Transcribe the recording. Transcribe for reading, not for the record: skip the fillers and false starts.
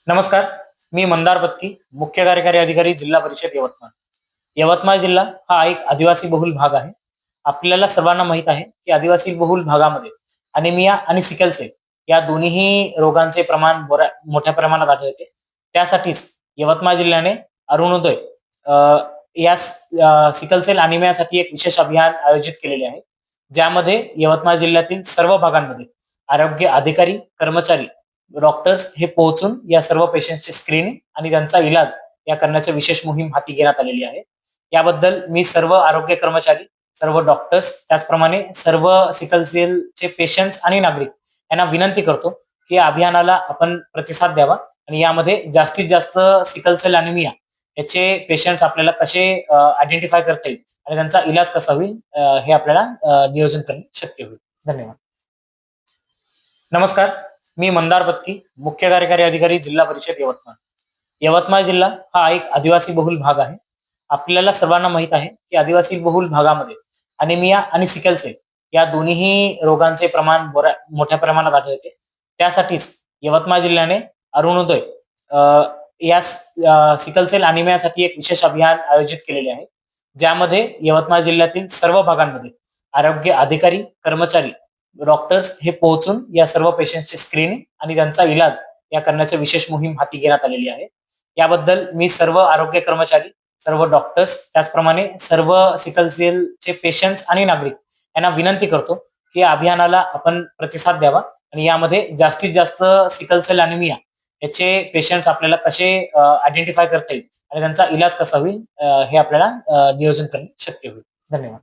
नमस्कार. मी मंदार पत्की, मुख्य कार्यकारी अधिकारी, जिल्हा परिषद यवतमाळ. यवतमाळ जिल्हा हा एक आदिवासी बहुल भाग आहे. आपल्याला सर्वांना माहित आहे की आदिवासी बहुल भागामध्ये अनिमिया आणि सिकल सेल या दोन्ही रोगांचे प्रमाण मोठ्या प्रमाणात आढळते. त्यासाठीच यवतमाळ जिल्ह्याने अरुणोदय या सिकल सेल अनिमियासाठी एक विशेष अभियान आयोजित केलेले आहे, ज्यामध्ये यवतमाळ जिल्ह्यातील सर्व भागांमध्ये आरोग्य अधिकारी, कर्मचारी, डॉक्टर्स हे पोहोचून या सर्व पेशंटची स्क्रीनिंग आणि त्यांचा इलाज या करण्याची विशेष मोहीम हाती घेण्यात आलेली आहे. याबद्दल मी सर्व आरोग्य कर्मचारी, सर्व डॉक्टर्स, त्याचप्रमाणे सर्व सिकल सेलचे पेशंट्स आणि नागरिक यांना विनंती करतो की या अभियानाला आपण प्रतिसाद द्यावा आणि यामध्ये जास्तीत जास्त सिकल सेल अनिमिया याचे पेशंट्स आपल्याला कसे आयडेंटिफाय करता येईल आणि त्यांचा इलाज कसा होईल हे आपल्याला नियोजन करणे शक्य होईल. धन्यवाद. नमस्कार. मी मंदार पत्की, मुख्य कार्यकारी अधिकारी, जिल्हा परिषद यवतमाळ. यवतमाळ जिल्हा हा एक आदिवासी बहुल भाग आहे. आपल्याला सर्वांना माहित आहे की आदिवासी बहुल भागामध्ये अनिमिया आणि सिकल सेल या दोन्ही रोगांचे प्रमाण मोठ्या प्रमाणात आढळते. त्यासाठीच यवतमाळ जिल्ह्याने अरुणोदय या सिकल सेल अनिमियासाठी एक विशेष अभियान आयोजित केलेले आहे, ज्यामध्ये यवतमाळ जिल्ह्यातील सर्व भागांमध्ये आरोग्य अधिकारी, कर्मचारी, डॉक्टर्स हे पोहोचून या सर्व पेशंटची स्क्रीनिंग आणि त्यांचा इलाज या करण्याची विशेष मोहीम हाती घेण्यात आलेली आहे. याबद्दल मी सर्व आरोग्य कर्मचारी, सर्व डॉक्टर्स, त्याचप्रमाणे सर्व सिकल सेलचे पेशंट्स आणि नागरिक यांना विनंती करतो की या अभियानाला आपण प्रतिसाद द्यावा आणि यामध्ये जास्तीत जास्त सिकल सेल अनिमिया याचे पेशंट्स आपल्याला कसे आयडेंटिफाय करता येईल आणि त्यांचा इलाज कसा होईल हे आपल्याला नियोजन करणे शक्य होईल. धन्यवाद.